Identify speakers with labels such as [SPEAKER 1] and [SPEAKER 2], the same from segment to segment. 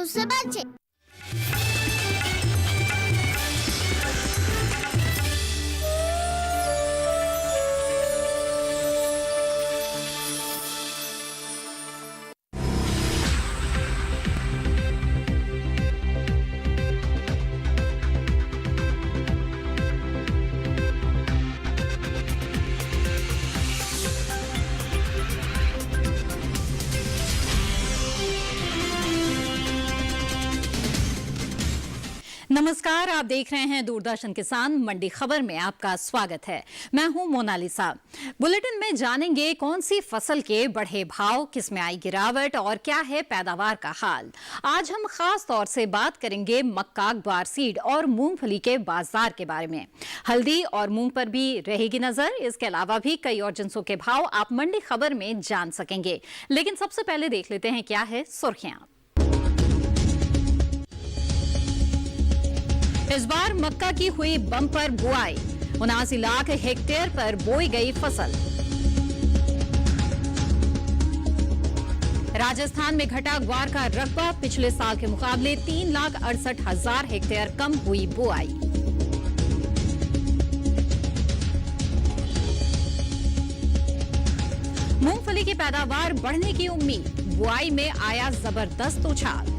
[SPEAKER 1] उससे बचे।
[SPEAKER 2] नमस्कार, आप देख रहे हैं दूरदर्शन किसान मंडी खबर में आपका स्वागत है। मैं हूं मोनालिसा। बुलेटिन में जानेंगे कौन सी फसल के बढ़े भाव, किस में आई गिरावट और क्या है पैदावार का हाल। आज हम खास तौर से बात करेंगे मक्का, ग्वार सीड और मूंगफली के बाजार के बारे में। हल्दी और मूंग पर भी रहेगी नजर। इसके अलावा भी कई और जिनसों के भाव आप मंडी खबर में जान सकेंगे। लेकिन सबसे पहले देख लेते हैं क्या है सुर्खियां। इस बार मक्का की हुई बम्पर बुआई, 79 लाख हेक्टेयर पर बोई गई फसल। राजस्थान में घटा ग्वार का रकबा, पिछले साल के मुकाबले 3,68,000 हेक्टेयर कम हुई बुआई। मूंगफली की पैदावार बढ़ने की उम्मीद, बुआई में आया जबरदस्त उछाल।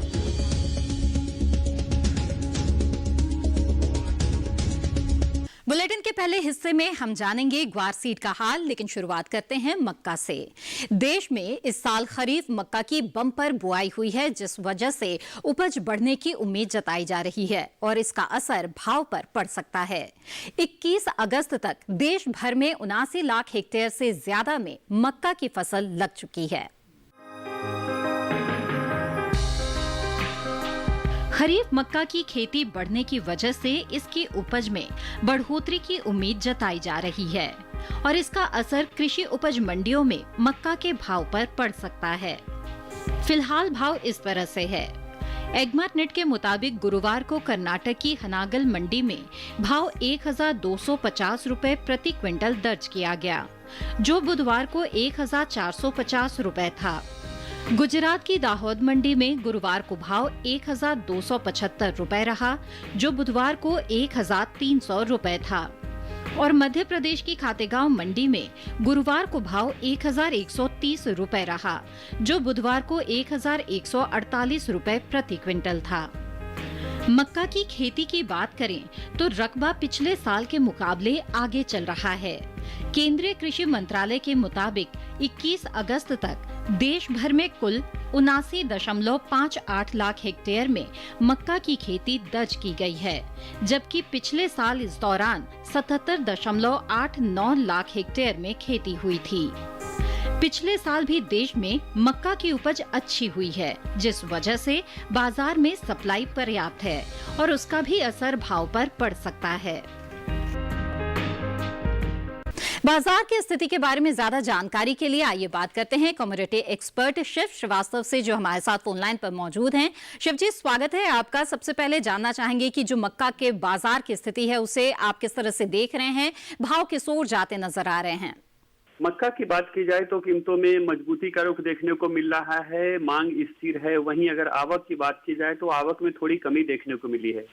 [SPEAKER 2] बुलेटिन के पहले हिस्से में हम जानेंगे ग्वार सीड का हाल, लेकिन शुरुआत करते हैं मक्का से। देश में इस साल खरीफ मक्का की बम्पर बुआई हुई है, जिस वजह से उपज बढ़ने की उम्मीद जताई जा रही है और इसका असर भाव पर पड़ सकता है। 21 अगस्त तक देश भर में 79 लाख हेक्टेयर से ज्यादा में मक्का की फसल लग चुकी है। खरीफ मक्का की खेती बढ़ने की वजह से इसकी उपज में बढ़ोतरी की उम्मीद जताई जा रही है और इसका असर कृषि उपज मंडियों में मक्का के भाव पर पड़ सकता है। फिलहाल भाव इस तरह से है। एग्मार्ट नेट के मुताबिक गुरुवार को कर्नाटक की हनागल मंडी में भाव 1,250 रुपए प्रति क्विंटल दर्ज किया गया, जो बुधवार को 1,450 रुपए था। गुजरात की दाहोद मंडी में गुरुवार को भाव 1,275 रुपए रहा, जो बुधवार को 1,300 रुपए था। और मध्य प्रदेश की खातेगांव मंडी में गुरुवार को भाव 1,130 रुपए रहा, जो बुधवार को 1,148 रुपए प्रति क्विंटल था। मक्का की खेती की बात करें तो रकबा पिछले साल के मुकाबले आगे चल रहा है। केंद्रीय कृषि मंत्रालय के मुताबिक 21 अगस्त तक देश भर में कुल 79.58 लाख हेक्टेयर में मक्का की खेती दर्ज की गई है, जबकि पिछले साल इस दौरान 77.89 लाख हेक्टेयर में खेती हुई थी। पिछले साल भी देश में मक्का की उपज अच्छी हुई है, जिस वजह से बाजार में सप्लाई पर्याप्त है और उसका भी असर भाव पर पड़ सकता है। बाजार की स्थिति के बारे में ज्यादा जानकारी के लिए आइए बात करते हैं कमोडिटी एक्सपर्ट शिव श्रीवास्तव से, जो हमारे साथ फोन लाइन पर मौजूद हैं। शिव जी, स्वागत है आपका। सबसे पहले जानना चाहेंगे कि जो मक्का के बाजार की स्थिति है उसे आप किस तरह से देख रहे हैं, भाव किस ओर जाते नजर आ रहे हैं?
[SPEAKER 3] मक्का की बात की जाए तो कीमतों में मजबूती का रुख देखने को मिल रहा है, मांग स्थिर है। वहीं अगर आवक की बात की जाए तो आवक में थोड़ी कमी देखने को मिली है।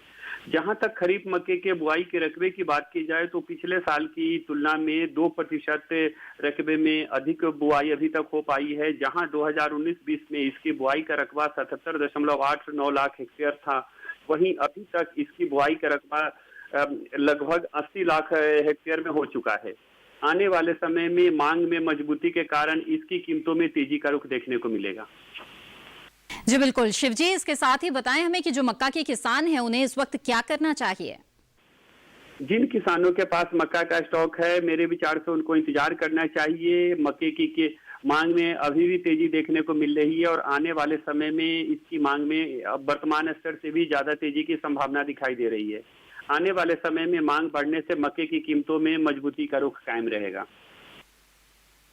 [SPEAKER 3] जहां तक खरीफ मक्के के बुआई के रकबे की बात की जाए तो पिछले साल की तुलना में 2% रकबे में अधिक बुआई अभी तक हो पाई है। जहां 2019-20 में इसकी बुआई का रकबा 77.89 लाख हेक्टेयर था, वहीं अभी तक इसकी बुआई का रकबा लगभग 80 लाख हेक्टेयर में हो चुका है। आने वाले समय में मांग में मजबूती के कारण इसकी कीमतों में तेजी का रुख देखने को मिलेगा।
[SPEAKER 2] जी बिल्कुल शिव जी, इसके साथ ही बताएं हमें कि जो मक्का के किसान हैं उन्हें इस वक्त क्या करना चाहिए?
[SPEAKER 3] जिन किसानों के पास मक्का का स्टॉक है, मेरे विचार से उनको इंतजार करना चाहिए। मक्के की मांग में अभी भी तेजी देखने को मिल रही है और आने वाले समय में इसकी मांग में वर्तमान स्तर से भी ज्यादा तेजी की संभावना दिखाई दे रही है। आने वाले समय में मांग बढ़ने से मक्के की कीमतों में मजबूती का रुख कायम रहेगा।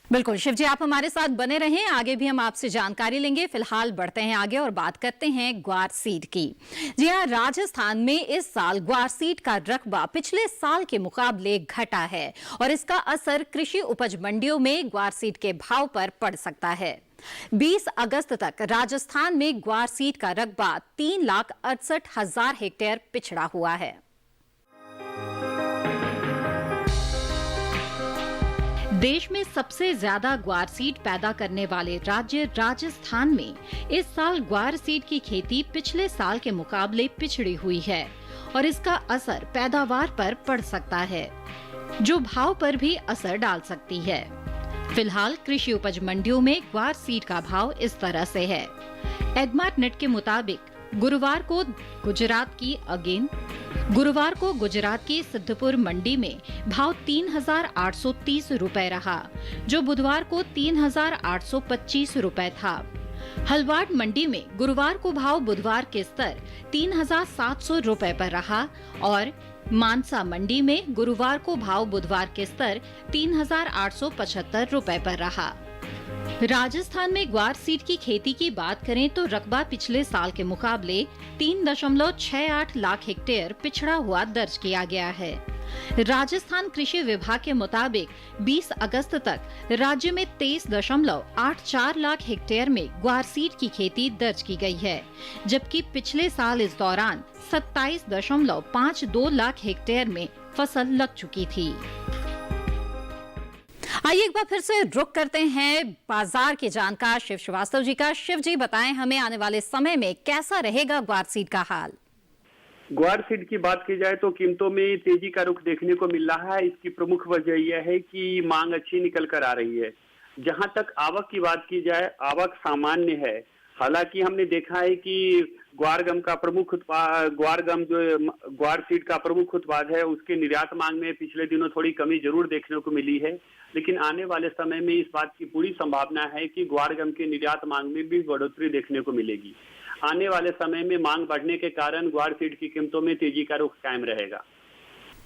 [SPEAKER 2] बिल्कुल शिव जी, आप हमारे साथ बने रहें, आगे भी हम आपसे जानकारी लेंगे। फिलहाल बढ़ते हैं आगे और बात करते हैं ग्वार सीड की। जी हाँ, राजस्थान में इस साल ग्वार सीड का रकबा पिछले साल के मुकाबले घटा है और इसका असर कृषि उपज मंडियों में ग्वार सीड के भाव पर पड़ सकता है। 20 अगस्त तक राजस्थान में ग्वार सीड का रकबा 3,68,000 हेक्टेयर पिछड़ा हुआ है। देश में सबसे ज्यादा ग्वार सीड पैदा करने वाले राज्य राजस्थान में इस साल ग्वार सीड की खेती पिछले साल के मुकाबले पिछड़ी हुई है और इसका असर पैदावार पर पड़ सकता है, जो भाव पर भी असर डाल सकती है। फिलहाल कृषि उपज मंडियों में ग्वार सीड का भाव इस तरह से है। एडमार्ट नेट के मुताबिक गुरुवार को गुजरात की सिद्धपुर मंडी में भाव 3,830 रुपए रहा, जो बुधवार को 3,825 रुपए था। हलवाड़ मंडी में गुरुवार को भाव बुधवार के स्तर 3,700 रुपए पर रहा और मानसा मंडी में गुरुवार को भाव बुधवार के स्तर 3,875 रुपए पर रहा। राजस्थान में ग्वार सीड की खेती की बात करें तो रकबा पिछले साल के मुकाबले 3.68 लाख हेक्टेयर पिछड़ा हुआ दर्ज किया गया है। राजस्थान कृषि विभाग के मुताबिक 20 अगस्त तक राज्य में 23.84 लाख हेक्टेयर में ग्वार सीड की खेती दर्ज की गई है, जबकि पिछले साल इस दौरान 27.52 लाख हेक्टेयर में फसल लग चुकी थी। आइए एक बार फिर से रुक करते हैं बाजार के जानकार शिव श्रीवास्तव जी का। शिव जी, बताएं हमें आने वाले समय में कैसा रहेगा ग्वार सीड का हाल।
[SPEAKER 3] ग्वार सीड की बात की जाए तो कीमतों में तेजी का रुख देखने को मिल रहा है। इसकी प्रमुख वजह यह है कि मांग अच्छी निकल कर आ रही है। जहां तक आवक की बात की जाए, आवक सामान्य है। हालांकि हमने देखा है कि ग्वार गम जो ग्वार सीड का प्रमुख उत्पाद है, उसके निर्यात मांग में पिछले दिनों थोड़ी कमी जरूर देखने को मिली है, लेकिन आने वाले समय में इस बात की पूरी संभावना है कि ग्वार गम के निर्यात मांग में भी बढ़ोतरी देखने को मिलेगी। आने वाले समय में मांग बढ़ने के कारण ग्वार सीड की कीमतों में तेजी का रुख कायम रहेगा।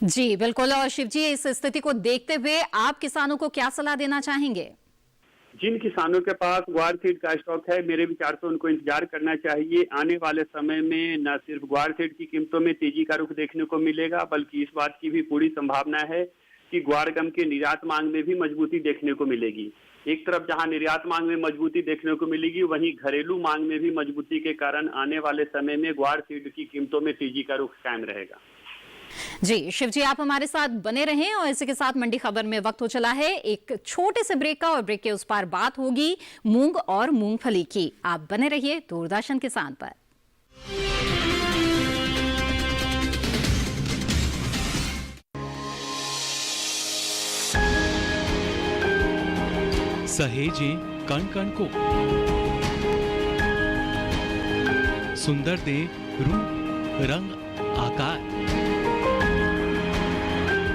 [SPEAKER 2] जी बिल्कुल। और शिव जी, इस स्थिति को देखते हुए आप किसानों को क्या सलाह देना चाहेंगे?
[SPEAKER 3] जिन किसानों के पास ग्वार सीड का स्टॉक है, मेरे विचार से उनको इंतजार करना चाहिए। आने वाले समय में न सिर्फ ग्वार सीड की कीमतों में तेजी का रुख देखने को मिलेगा, बल्कि इस बात की भी पूरी संभावना है कि ग्वार गम के निर्यात मांग में भी मजबूती देखने को मिलेगी। एक तरफ जहां निर्यात मांग में मजबूती देखने को मिलेगी, वहीं घरेलू मांग में भी मजबूती के कारण आने वाले समय में ग्वार सीड की कीमतों में तेजी का रुख कायम रहेगा।
[SPEAKER 2] जी शिव जी, आप हमारे साथ बने रहें और इसी के साथ मंडी खबर में वक्त हो चला है एक छोटे से ब्रेक का, और ब्रेक के उस पार बात होगी मूंग और मूंगफली की। आप बने रहिए दूरदर्शन किसान पर।
[SPEAKER 1] सहेजे कण कण को, सुंदर दे रूप रंग आकार,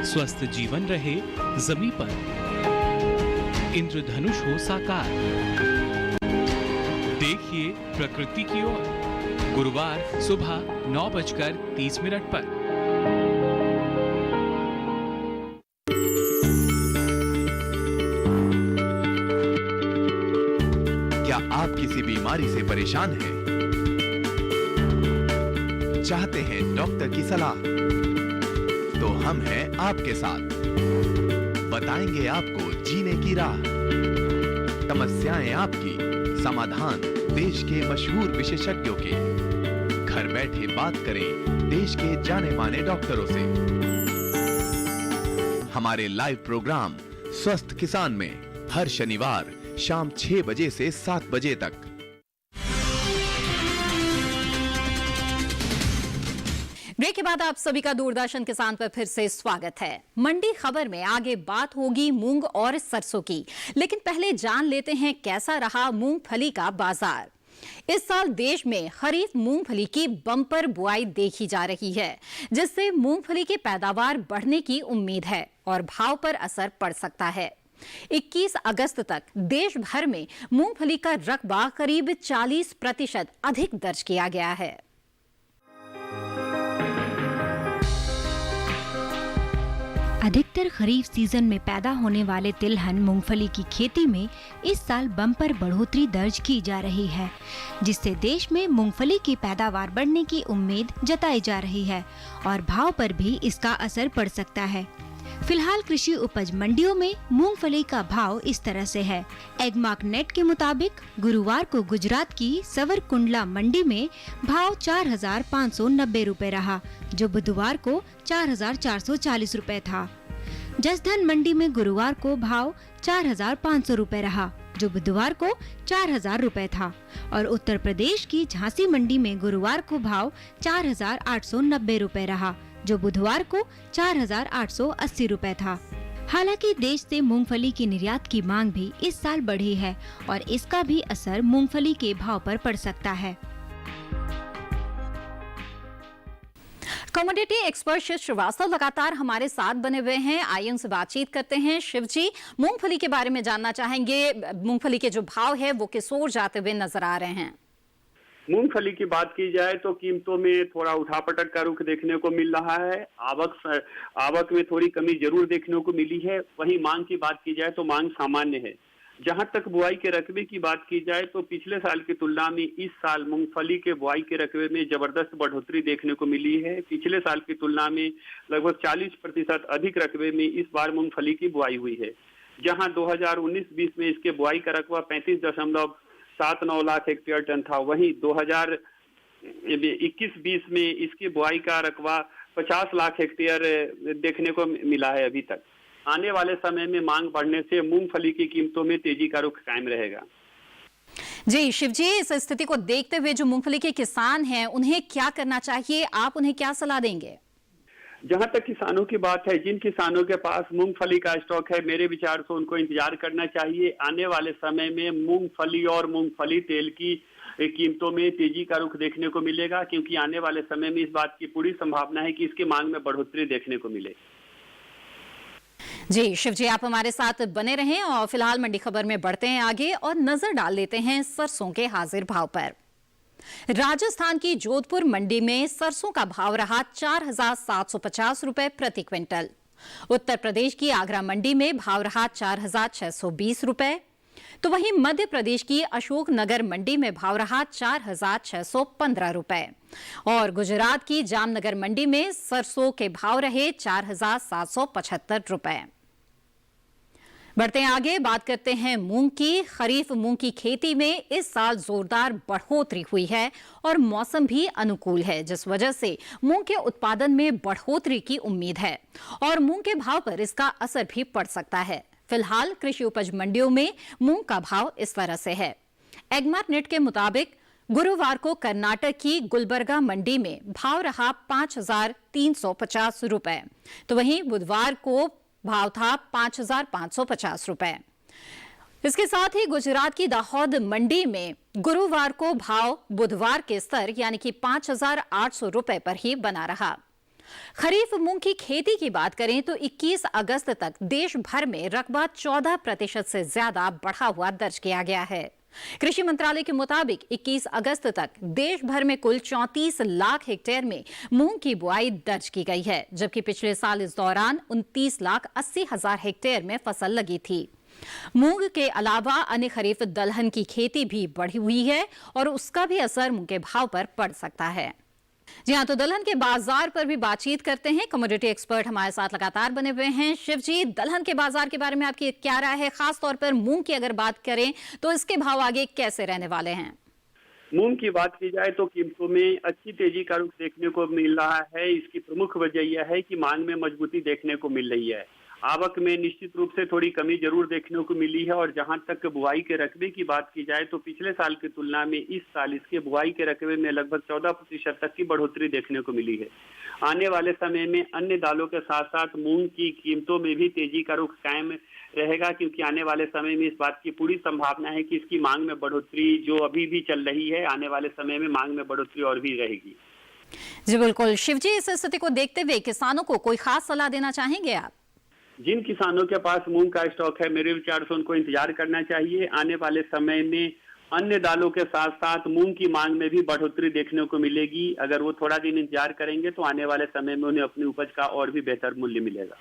[SPEAKER 1] स्वस्थ जीवन रहे जमीन पर, इंद्रधनुष हो साकार। देखिए प्रकृति की ओर, गुरुवार सुबह 9:30 पर।
[SPEAKER 4] क्या आप किसी बीमारी से परेशान हैं? चाहते हैं डॉक्टर की सलाह? तो हम हैं आपके साथ, बताएंगे आपको जीने की राह। समस्याएं आपकी, समाधान देश के मशहूर विशेषज्ञों के। घर बैठे बात करें देश के जाने माने डॉक्टरों से। हमारे लाइव प्रोग्राम स्वस्थ किसान में हर शनिवार शाम 6 बजे से 7 बजे तक।
[SPEAKER 2] ब्रेक के बाद आप सभी का दूरदर्शन किसान पर फिर से स्वागत है। मंडी खबर में आगे बात होगी मूंग और सरसों की, लेकिन पहले जान लेते हैं कैसा रहा मूंगफली का बाजार। इस साल देश में खरीफ मूंगफली की बम्पर बुआई देखी जा रही है, जिससे मूंगफली की पैदावार बढ़ने की उम्मीद है और भाव पर असर पड़ सकता है। 21 अगस्त तक देश भर में मूंगफली का रकबा करीब 40% अधिक दर्ज किया गया है।
[SPEAKER 5] अधिकतर खरीफ सीजन में पैदा होने वाले तिलहन मूंगफली की खेती में इस साल बम्पर बढ़ोतरी दर्ज की जा रही है, जिससे देश में मूंगफली की पैदावार बढ़ने की उम्मीद जताई जा रही है और भाव पर भी इसका असर पड़ सकता है। फिलहाल कृषि उपज मंडियों में मूंगफली का भाव इस तरह से है। एगमार्क नेट के मुताबिक गुरुवार को गुजरात की सवरकुंडला मंडी में भाव 4,590 रुपए रहा, जो बुधवार को 4,440 रुपए था। जसधन मंडी में गुरुवार को भाव 4,500 रुपए रहा, जो बुधवार को 4,000 रुपए था। और उत्तर प्रदेश की झांसी मंडी में गुरुवार को भाव 4,890 रुपए रहा, जो बुधवार को 4,880 रुपए था। हालांकि देश से मूंगफली की निर्यात की मांग भी इस साल बढ़ी है और इसका भी असर मूंगफली के भाव पर पड़ सकता है।
[SPEAKER 6] कमोडिटी एक्सपर्ट शिव श्रीवास्तव लगातार हमारे साथ बने हुए हैं। आइए उनसे बातचीत करते हैं। शिव जी, मूंगफली के बारे में जानना चाहेंगे। मूंगफली के जो भाव है वो किस ओर जाते हुए नजर आ रहे हैं?
[SPEAKER 3] मूंगफली की बात की जाए तो कीमतों में थोड़ा उठापटक का रुख देखने को मिल रहा है। आवक में थोड़ी कमी जरूर देखने को मिली है। वहीं मांग की बात की जाए तो मांग सामान्य है। जहां तक बुआई के रकबे की बात की जाए तो पिछले साल की तुलना में इस साल मूंगफली के बुआई के रकबे में जबरदस्त बढ़ोतरी देखने को मिली है। पिछले साल की तुलना में लगभग 40% अधिक रकबे में इस बार मूंगफली की बुआई हुई है। जहां 2019-20 में इसके बुआई का रकबा 35.79 लाख हेक्टेयर टन था, वहीं 2021-20 में इसकी बुआई का रकबा 50 लाख हेक्टेयर देखने को मिला है अभी तक। आने वाले समय में मांग बढ़ने से मूंगफली की कीमतों में तेजी का रुख कायम रहेगा।
[SPEAKER 6] जी शिव जी, इस स्थिति को देखते हुए जो मूंगफली के किसान हैं उन्हें क्या करना चाहिए? आप उन्हें क्या सलाह देंगे?
[SPEAKER 3] जहां तक किसानों की बात है, जिन किसानों के पास मूंगफली का स्टॉक है, मेरे विचार से उनको इंतजार करना चाहिए। आने वाले समय में मूंगफली और मूंगफली तेल की कीमतों में तेजी का रुख देखने को मिलेगा, क्योंकि आने वाले समय में इस बात की पूरी संभावना है कि इसकी मांग में बढ़ोतरी देखने को मिले।
[SPEAKER 6] जी शिव जी, आप हमारे साथ बने रहें और फिलहाल मंडी खबर में बढ़ते हैं आगे और नजर डाल लेते हैं सरसों के हाजिर भाव पर। राजस्थान की जोधपुर मंडी में सरसों का भाव रहा 4,750 रुपए प्रति क्विंटल। उत्तर प्रदेश की आगरा मंडी में भाव रहा 4,620 रुपए। तो वहीं मध्य प्रदेश की अशोकनगर मंडी में भाव रहा 4,615 रुपए और गुजरात की जामनगर मंडी में सरसों के भाव रहे 4,775 रुपए। बढ़ते हैं आगे, बात करते हैं मूंग की। खरीफ मूंग की खेती में इस साल जोरदार बढ़ोतरी हुई है और मौसम भी अनुकूल है, जिस वजह से मूंग के उत्पादन में बढ़ोतरी की उम्मीद है और मूंग के भाव पर इसका असर भी पड़ सकता है। फिलहाल कृषि उपज मंडियों में मूंग का भाव इस तरह से है। एगमार्क नेट के मुताबिक गुरुवार को कर्नाटक की गुलबर्गा मंडी में भाव रहा 5,350 रुपए, तो वहीं बुधवार को भाव था 5,550 रुपए। इसके साथ ही गुजरात की दाहोद मंडी में गुरुवार को भाव बुधवार के स्तर यानी कि 5,800 रुपए पर ही बना रहा। खरीफ मूंग की खेती की बात करें तो 21 अगस्त तक देश भर में रकबा 14% से ज्यादा बढ़ा हुआ दर्ज किया गया है। कृषि मंत्रालय के मुताबिक 21 अगस्त तक देश भर में कुल 34 लाख हेक्टेयर में मूंग की बुआई दर्ज की गई है, जबकि पिछले साल इस दौरान 29,80,000 हेक्टेयर में फसल लगी थी। मूंग के अलावा अन्य खरीफ दलहन की खेती भी बढ़ी हुई है और उसका भी असर मूंग के भाव पर पड़ सकता है। जी हाँ, तो दलहन के बाजार पर भी बातचीत करते हैं। कमोडिटी एक्सपर्ट हमारे साथ लगातार बने हुए हैं। शिव जी, दलहन के बाजार के बारे में आपकी क्या राय है? खास तौर पर मूंग की अगर बात करें तो इसके भाव आगे कैसे रहने वाले हैं?
[SPEAKER 3] मूंग की बात की जाए तो कीमतों में अच्छी तेजी का रुख देखने को मिल रहा है। इसकी प्रमुख वजह यह है कि मांग में मजबूती देखने को मिल रही है। आवक में निश्चित रूप से थोड़ी कमी जरूर देखने को मिली है और जहां तक बुआई के रकबे की बात की जाए तो पिछले साल की तुलना में इस साल इसके बुआई के रकबे में लगभग 14% तक की बढ़ोतरी देखने को मिली है। आने वाले समय में अन्य दालों के साथ साथ मूंग की कीमतों में भी तेजी का रुख कायम रहेगा, क्योंकि आने वाले समय में इस बात की पूरी संभावना है कि इसकी मांग में बढ़ोतरी जो अभी भी चल रही है, आने वाले समय में मांग में बढ़ोतरी और भी रहेगी।
[SPEAKER 6] जी बिल्कुल। शिव जी, इस स्थिति को देखते हुए किसानों को कोई खास सलाह देना चाहेंगे आप?
[SPEAKER 3] जिन किसानों के पास मूंग का स्टॉक है, मेरे विचार से उनको इंतजार करना चाहिए। आने वाले समय में अन्य दालों के साथ साथ मूंग की मांग में भी बढ़ोतरी देखने को मिलेगी। अगर वो थोड़ा दिन इंतजार करेंगे तो आने वाले समय में उन्हें अपनी उपज का और भी बेहतर मूल्य मिलेगा।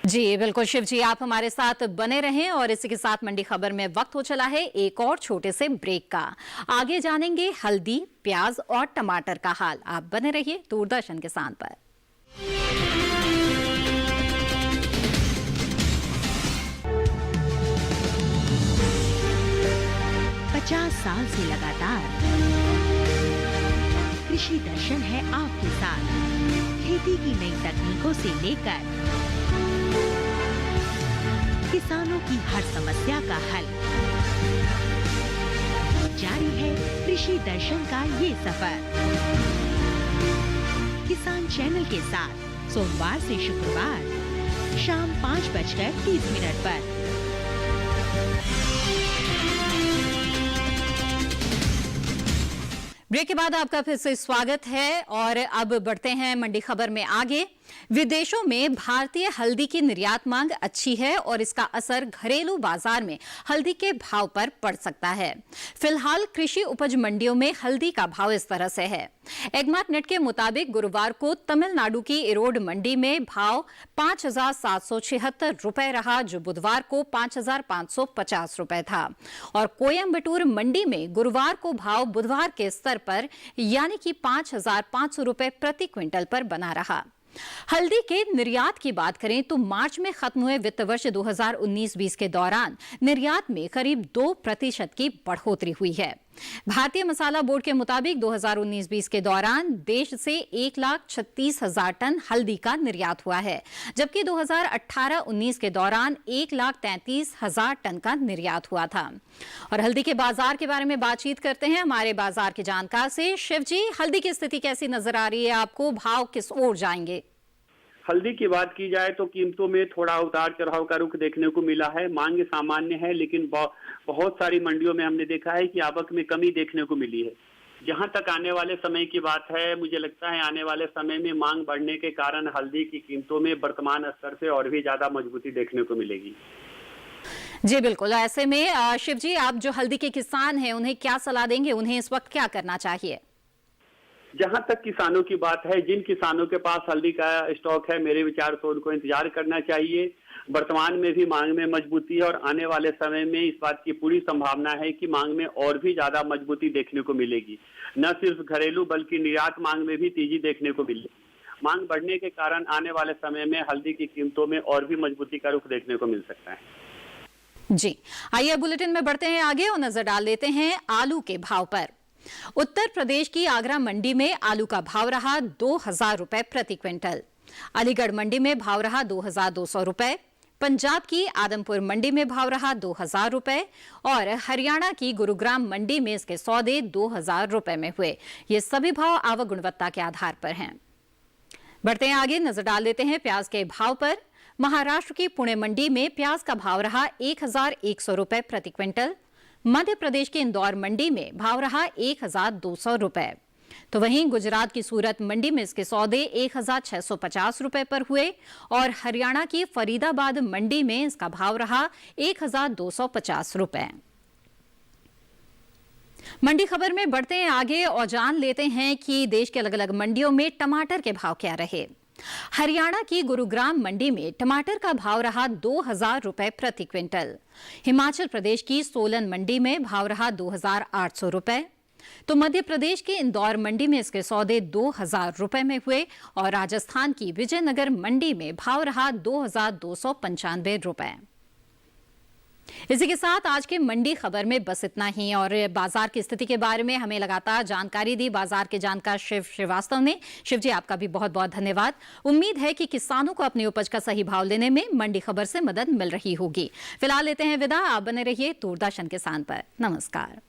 [SPEAKER 6] जी बिल्कुल शिव जी, आप हमारे साथ बने रहें और इसी के साथ मंडी खबर में वक्त हो चला है एक और छोटे से ब्रेक का। आगे जानेंगे हल्दी, प्याज और टमाटर का हाल। आप बने रहिए दूरदर्शन किसान पर।
[SPEAKER 7] 50 साल से लगातार कृषि दर्शन है आपके साथ। खेती की नई तकनीकों से लेकर किसानों की हर समस्या का हल, जारी है कृषि दर्शन का ये सफर। किसान चैनल के साथ सोमवार से शुक्रवार शाम 5:30 पर।
[SPEAKER 6] ब्रेक के बाद आपका फिर से स्वागत है और अब बढ़ते हैं मंडी खबर में आगे। विदेशों में भारतीय हल्दी की निर्यात मांग अच्छी है और इसका असर घरेलू बाजार में हल्दी के भाव पर पड़ सकता है। फिलहाल कृषि उपज मंडियों में हल्दी का भाव इस तरह से है। एगमार्क नेट के मुताबिक गुरुवार को तमिलनाडु की इरोड मंडी में भाव 5,776 रुपए रहा, जो बुधवार को 5,550 रुपए था। और कोयम्बटूर मंडी में गुरुवार को भाव बुधवार के स्तर पर यानी कि 5,500 रुपए प्रति क्विंटल पर बना रहा। हल्दी के निर्यात की बात करें तो मार्च में खत्म हुए वित्त वर्ष 2019-20 के दौरान निर्यात में करीब 2% की बढ़ोतरी हुई है। भारतीय मसाला बोर्ड के मुताबिक 2019-20 के दौरान देश से 1,36,000 टन हल्दी का निर्यात हुआ है, जबकि 2018-19 के दौरान 1,33,000 टन का निर्यात हुआ था। और हल्दी के बाजार के बारे में बातचीत करते हैं हमारे बाजार के जानकार से। शिव जी, हल्दी की स्थिति कैसी नजर आ रही है आपको? भाव किस ओर जाएंगे?
[SPEAKER 3] हल्दी की बात की जाए तो कीमतों में थोड़ा उतार चढ़ाव का रुख देखने को मिला है। मांग सामान्य है, लेकिन बहुत सारी मंडियों में हमने देखा है कि आवक में कमी देखने को मिली है। जहां तक आने वाले समय की बात है, मुझे लगता है आने वाले समय में मांग बढ़ने के कारण हल्दी की कीमतों में वर्तमान स्तर से और भी ज्यादा मजबूती देखने को मिलेगी।
[SPEAKER 6] जी बिल्कुल। ऐसे में शिव जी, आप जो हल्दी के किसान हैं उन्हें क्या सलाह देंगे? उन्हें इस वक्त क्या करना चाहिए?
[SPEAKER 3] जहां तक किसानों की बात है, जिन किसानों के पास हल्दी का स्टॉक है, मेरे विचार से उनको इंतजार करना चाहिए। वर्तमान में भी मांग में मजबूती है और आने वाले समय में इस बात की पूरी संभावना है कि मांग में और भी ज्यादा मजबूती देखने को मिलेगी। न सिर्फ घरेलू बल्कि निर्यात मांग में भी तेजी देखने को मिलेगी। मांग बढ़ने के कारण आने वाले समय में हल्दी की कीमतों में और भी मजबूती का रुख देखने को मिल सकता है।
[SPEAKER 6] जी, आइए बुलेटिन में बढ़ते हैं आगे और नजर डाल लेते हैं आलू के भाव पर। उत्तर प्रदेश की आगरा मंडी में आलू का भाव रहा 2,000 रुपए प्रति क्विंटल। अलीगढ़ मंडी में भाव रहा 2,200 रुपए। पंजाब की आदमपुर मंडी में भाव रहा 2,000 रुपए और हरियाणा की गुरुग्राम मंडी में इसके सौदे 2,000 रुपए में हुए। ये सभी भाव आवक गुणवत्ता के आधार पर हैं। बढ़ते हैं आगे, नजर डाल लेते हैं प्याज के भाव पर। महाराष्ट्र की पुणे मंडी में प्याज का भाव रहा 1,100 रुपए प्रति क्विंटल। मध्य प्रदेश के इंदौर मंडी में भाव रहा 1,200 रुपए। तो वहीं गुजरात की सूरत मंडी में इसके सौदे 1,650 रुपए पर हुए और हरियाणा की फरीदाबाद मंडी में इसका भाव रहा 1,250 रुपए। मंडी खबर में बढ़ते हैं आगे और जान लेते हैं कि देश के अलग अलग मंडियों में टमाटर के भाव क्या रहे। हरियाणा की गुरुग्राम मंडी में टमाटर का भाव रहा 2,000 रुपए प्रति क्विंटल। हिमाचल प्रदेश की सोलन मंडी में भाव रहा 2,800 रुपए। तो मध्य प्रदेश के इंदौर मंडी में इसके सौदे 2,000 रुपए में हुए और राजस्थान की विजयनगर मंडी में भाव रहा 2,295 रुपए। इसी के साथ आज के मंडी खबर में बस इतना ही। और बाजार की स्थिति के बारे में हमें लगातार जानकारी दी बाजार के जानकार शिव श्रीवास्तव ने। शिव जी, आपका भी बहुत बहुत धन्यवाद। उम्मीद है कि किसानों को अपनी उपज का सही भाव लेने में मंडी खबर से मदद मिल रही होगी। फिलहाल लेते हैं विदा। आप बने रहिए दूरदर्शन किसान पर। नमस्कार।